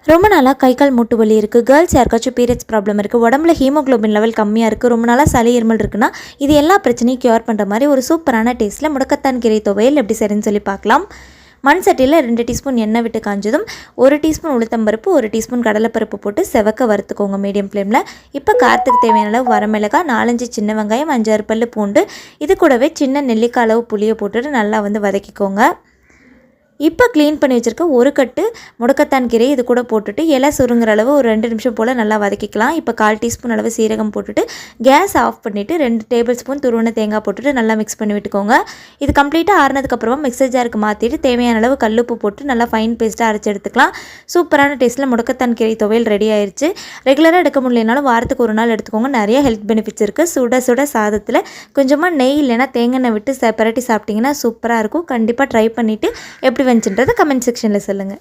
ரொம்ப நாளாக கை கால் மூட்டு வலி இருக்குது, கேர்ள்ஸ் யாருக்காச்சும் பீரியட்ஸ் ப்ராப்ளம் இருக்குது, உடம்புல ஹீமோக்ளோபின் லெவல் கம்மியாக இருக்குது, ரொம்ப நாளாக சளி இருமல் இருக்குன்னா இது எல்லா பிரச்சனையும் க்யூர் பண்ணுற மாதிரி ஒரு சூப்பரான டேஸ்ட்டில் முடக்கத்தான் கீரை துவையல் எப்படி சரின்னு சொல்லி பார்க்கலாம். மண் சட்டியில் 2 டீஸ்பூன் எண்ணெய் விட்டு காஞ்சதும் 1 டீஸ்பூன் உளுத்தம்பருப்பு 1 டீஸ்பூன் கடலைப்பருப்பு போட்டு செவக்க வறுத்துக்கோங்க மீடியம் ஃப்ளேமில். இப்போ காரத்துக்கு தேவையான அளவு வரமிளகாய், 4-5 சின்ன வெங்காயம், 5-6 பல்லு பூண்டு, இது கூடவே சின்ன நெல்லிக்காய் அளவு புளியை போட்டுட்டு நல்லா வதக்கிக்கோங்க. இப்போ க்ளீன் பண்ணி வச்சுருக்க ஒரு கட்டு முடக்கத்தான் கீரை இது கூட போட்டுட்டு இலை சுருங்குற அளவு ஒரு 2 நிமிஷம் போல் நல்லா வதக்கிக்கலாம். இப்போ 1/4 டீஸ்பூன் அளவு சீரகம் போட்டுட்டு கேஸ் ஆஃப் பண்ணிவிட்டு 2 டேபிள் ஸ்பூன் துருவன தேங்காய் போட்டுட்டு நல்லா மிக்ஸ் பண்ணி விட்டுக்கோங்க. இது கம்ப்ளீட்டாக ஆறுனதுக்கப்புறமா மிக்சர் ஜாருக்கு மாற்றிட்டு தேவையான அளவு கல்லுப்பு போட்டு நல்லா ஃபைன் பேஸ்ட்டாக அரைச்சி எடுத்துக்கலாம். சூப்பரான டேஸ்ட்டில் முடக்கத்தான் கீரை துவையல் ரெடி ஆயிடுச்சு. ரெகுலராக எடுக்க முடியலனாலும் வாரத்துக்கு ஒரு நாள் எடுத்துக்கோங்க. நிறைய ஹெல்த் பெனிஃபிட்ஸ் இருக்குது. சுட சுட சாதத்தில் கொஞ்சமாக நெய் இல்லைனா தேங்காய் எண்ணெய் விட்டு பரட்டி சாப்பிட்டிங்கன்னா சூப்பராக இருக்கும். கண்டிப்பாக ட்ரை பண்ணிவிட்டு எப்படி வந்துச்சுன்றதை கமெண்ட் செக்ஷனில் சொல்லுங்கள்.